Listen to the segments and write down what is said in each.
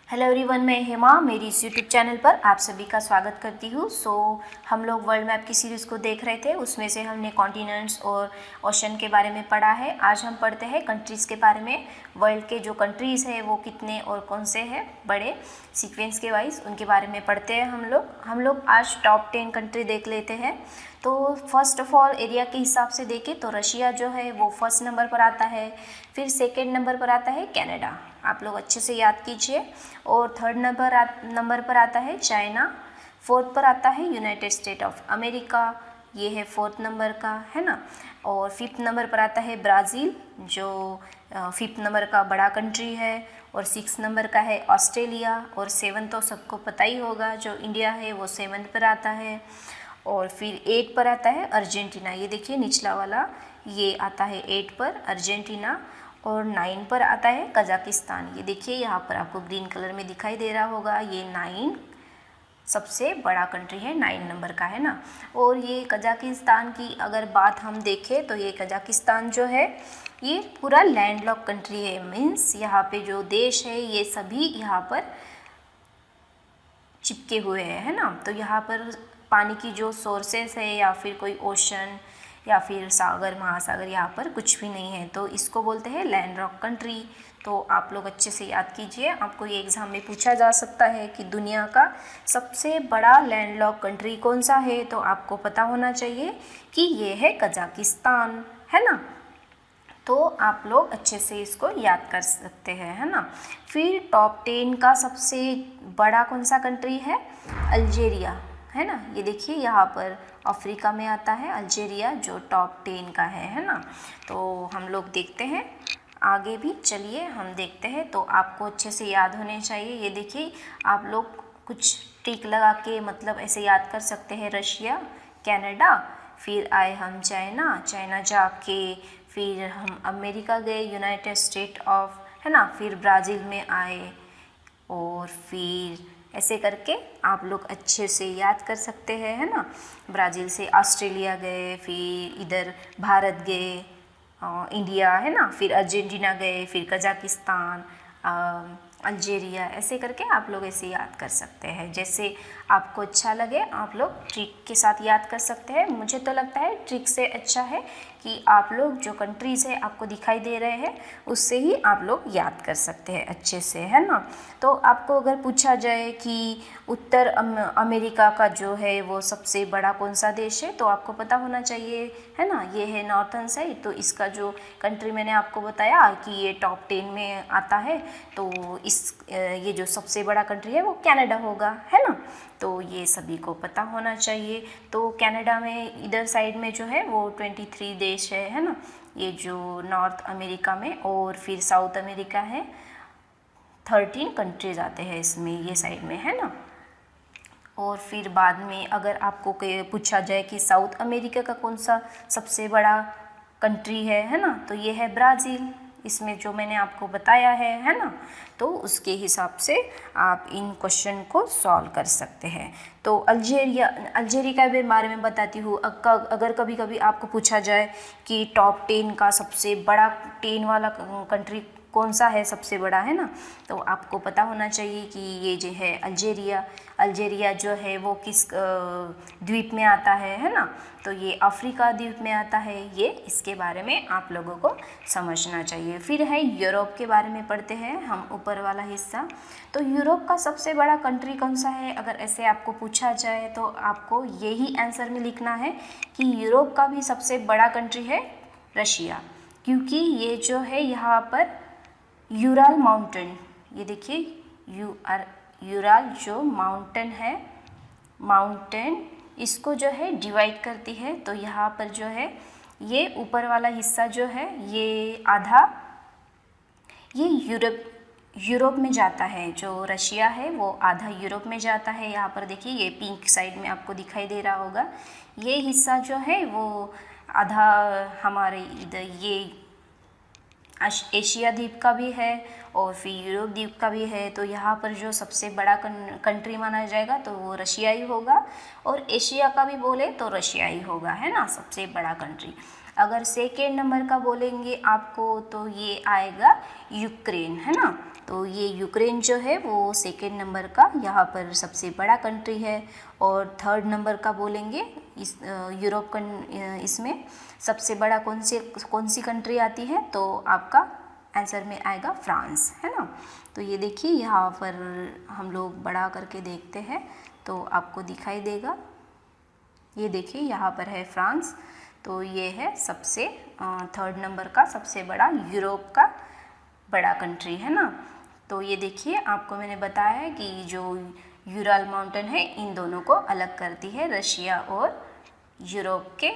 Hello everyone, मैं हेमा मेरी इस यूट्यूब चैनल पर आप सभी का स्वागत करती हूँ। हम लोग वर्ल्ड मैप की सीरीज़ को देख रहे थे, उसमें से हमने कॉन्टिनेंट्स और ओशन के बारे में पढ़ा है। आज हम पढ़ते हैं कंट्रीज़ के बारे में। वर्ल्ड के जो कंट्रीज़ हैं वो कितने और कौन से हैं, बड़े सीक्वेंस के वाइज उनके बारे में पढ़ते हैं हम लोग आज टॉप 10 कंट्री देख लेते हैं। तो फर्स्ट ऑफ ऑल एरिया के हिसाब से देखें तो रशिया जो है वो फर्स्ट नंबर पर आता है, फिर सेकेंड नंबर पर आता है कनाडा, आप लोग अच्छे से याद कीजिए। और थर्ड नंबर पर आता है चाइना, फोर्थ पर आता है यूनाइटेड स्टेट ऑफ अमेरिका, ये है फोर्थ नंबर का, है ना। और फिफ्थ नंबर पर आता है ब्राज़ील, जो फिफ्थ नंबर का बड़ा कंट्री है। और सिक्स नंबर का है ऑस्ट्रेलिया। और सेवन तो सबको पता ही होगा, जो इंडिया है वो सेवन्थ पर आता है। और फिर 8 पर आता है अर्जेंटीना, ये देखिए निचला वाला, ये आता है 8 पर अर्जेंटीना। और 9 पर आता है कजाकिस्तान, ये देखिए यहाँ पर आपको ग्रीन कलर में दिखाई दे रहा होगा, ये 9 सबसे बड़ा कंट्री है, 9 नंबर का, है ना। और ये कजाकिस्तान की अगर बात हम देखें तो ये कजाकिस्तान जो है ये पूरा लैंडलॉक कंट्री है, मीन्स यहाँ पे जो देश है ये सभी यहाँ पर चिपके हुए हैं, है ना। तो यहाँ पर पानी की जो सोर्सेस है या फिर कोई ओशन या फिर सागर महासागर यहाँ पर कुछ भी नहीं है, तो इसको बोलते हैं लैंडलॉक कंट्री। तो आप लोग अच्छे से याद कीजिए, आपको ये एग्ज़ाम में पूछा जा सकता है कि दुनिया का सबसे बड़ा लैंडलॉक कंट्री कौन सा है, तो आपको पता होना चाहिए कि ये है कजाकिस्तान, है ना। तो आप लोग अच्छे से इसको याद कर सकते हैं, है ना। फिर टॉप 10 का सबसे बड़ा कौन सा कंट्री है, अल्जीरिया, है ना। ये देखिए यहाँ पर अफ्रीका में आता है अल्जीरिया, जो टॉप 10 का है ना। तो हम लोग देखते हैं आगे भी, चलिए हम देखते हैं। तो आपको अच्छे से याद होने चाहिए, ये देखिए आप लोग कुछ टिक लगा के मतलब ऐसे याद कर सकते हैं, रशिया, कनाडा, फिर आए हम चाइना जाके फिर हम अमेरिका गए, यूनाइटेड स्टेट ऑफ, है ना, फिर ब्राज़ील में आए। और फिर ऐसे करके आप लोग अच्छे से याद कर सकते हैं, है ना। ब्राज़ील से ऑस्ट्रेलिया गए, फिर इधर भारत गए, इंडिया, है ना, फिर अर्जेंटीना गए, फिर कजाकिस्तान, अल्जीरिया, ऐसे करके आप लोग ऐसे याद कर सकते हैं। जैसे आपको अच्छा लगे आप लोग ट्रिक के साथ याद कर सकते हैं। मुझे तो लगता है ट्रिक से अच्छा है कि आप लोग जो कंट्रीज़ है आपको दिखाई दे रहे हैं उससे ही आप लोग याद कर सकते हैं अच्छे से, है ना। तो आपको अगर पूछा जाए कि उत्तर अमेरिका का जो है वो सबसे बड़ा कौन सा देश है, तो आपको पता होना चाहिए, है ना, ये है नॉर्थन साइड। तो इसका जो कंट्री मैंने आपको बताया कि ये टॉप 10 में आता है, तो ये जो सबसे बड़ा कंट्री है वो कनाडा होगा, है ना। तो ये सभी को पता होना चाहिए। तो कनाडा में इधर साइड में जो है वो 23 देश है ना, ये जो नॉर्थ अमेरिका में। और फिर साउथ अमेरिका है, 13 कंट्रीज आते हैं इसमें, ये साइड में, है ना। और फिर बाद में अगर आपको पूछा जाए कि साउथ अमेरिका का कौन सा सबसे बड़ा कंट्री है ना, तो ये है ब्राज़ील, इसमें जो मैंने आपको बताया है ना। तो उसके हिसाब से आप इन क्वेश्चन को सॉल्व कर सकते हैं। तो अल्जीरिया के बारे में बताती हूँ। अगर कभी कभी आपको पूछा जाए कि टॉप 10 का सबसे बड़ा 10 वाला कंट्री कौन सा है सबसे बड़ा, है ना, तो आपको पता होना चाहिए कि ये जो है अल्जीरिया जो है वो किस द्वीप में आता है ना, तो ये अफ्रीका द्वीप में आता है। ये इसके बारे में आप लोगों को समझना चाहिए। फिर है यूरोप के बारे में पढ़ते हैं हम, ऊपर वाला हिस्सा। तो यूरोप का सबसे बड़ा कंट्री कौन सा है, अगर ऐसे आपको पूछा जाए तो आपको यही आंसर में लिखना है कि यूरोप का भी सबसे बड़ा कंट्री है रशिया, क्योंकि ये जो है यहाँ पर यूराल माउंटेन, ये देखिए यूराल जो माउंटेन है, माउंटेन इसको जो है डिवाइड करती है। तो यहाँ पर जो है ये ऊपर वाला हिस्सा जो है ये आधा ये यूरोप में जाता है, जो रशिया है वो आधा यूरोप में जाता है। यहाँ पर देखिए ये पिंक साइड में आपको दिखाई दे रहा होगा, ये हिस्सा जो है वो आधा हमारे इधर ये एशिया द्वीप का भी है और फिर यूरोप द्वीप का भी है। तो यहाँ पर जो सबसे बड़ा कंट्री माना जाएगा तो वो रशिया ही होगा, और एशिया का भी बोले तो रशिया ही होगा, है ना, सबसे बड़ा कंट्री। अगर सेकेंड नंबर का बोलेंगे आपको तो ये आएगा यूक्रेन, है ना। तो ये यूक्रेन जो है वो सेकेंड नंबर का यहाँ पर सबसे बड़ा कंट्री है। और थर्ड नंबर का बोलेंगे इस यूरोप इसमें सबसे बड़ा कौन सी कंट्री आती है, तो आपका आंसर में आएगा फ्रांस, है ना। तो ये देखिए यहाँ पर हम लोग बड़ा करके देखते हैं तो आपको दिखाई देगा। ये देखिए यहाँ पर है फ्रांस, तो ये है सबसे थर्ड नंबर का सबसे बड़ा यूरोप का बड़ा कंट्री, है ना। तो ये देखिए आपको मैंने बताया है कि जो यूराल माउंटेन है इन दोनों को अलग करती है, रशिया और यूरोप के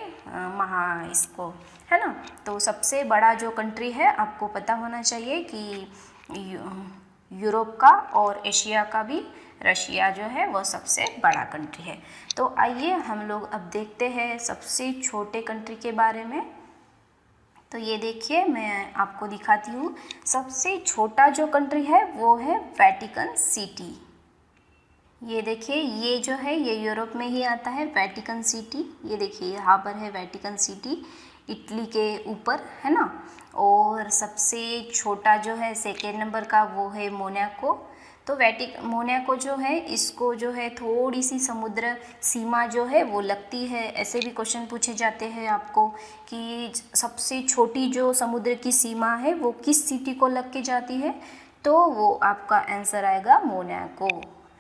इसको, है ना। तो सबसे बड़ा जो कंट्री है आपको पता होना चाहिए कि यूरोप का और एशिया का भी रशिया जो है वो सबसे बड़ा कंट्री है। तो आइए हम लोग अब देखते हैं सबसे छोटे कंट्री के बारे में। तो ये देखिए मैं आपको दिखाती हूँ, सबसे छोटा जो कंट्री है वो है वेटिकन सिटी। ये देखिए ये जो है ये यूरोप में ही आता है, वेटिकन सिटी। ये देखिए यहाँ पर है वेटिकन सिटी, इटली के ऊपर, है ना। और सबसे छोटा जो है सेकेंड नंबर का वो है मोनाको। तो मोनाको जो है इसको जो है थोड़ी सी समुद्र सीमा जो है वो लगती है। ऐसे भी क्वेश्चन पूछे जाते हैं आपको कि सबसे छोटी जो समुद्र की सीमा है वो किस सिटी को लग के जाती है, तो वो आपका आंसर आएगा मोनाको,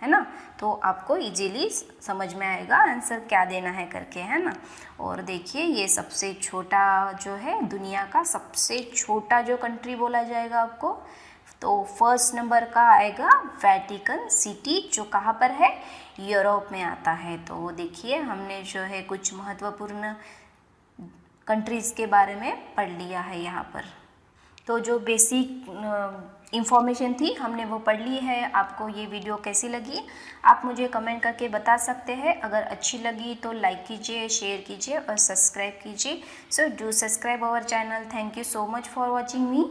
है ना। तो आपको इजीली समझ में आएगा आंसर क्या देना है करके, है ना। और देखिए ये सबसे छोटा जो है दुनिया का सबसे छोटा जो कंट्री बोला जाएगा आपको, तो फर्स्ट नंबर का आएगा वेटिकन सिटी, जो कहाँ पर है, यूरोप में आता है। तो देखिए हमने जो है कुछ महत्वपूर्ण कंट्रीज़ के बारे में पढ़ लिया है यहाँ पर। तो जो बेसिक इंफॉर्मेशन थी हमने वो पढ़ ली है। आपको ये वीडियो कैसी लगी आप मुझे कमेंट करके बता सकते हैं। अगर अच्छी लगी तो लाइक कीजिए, शेयर कीजिए और सब्सक्राइब कीजिए। So do subscribe our channel. Thank you so much for watching me.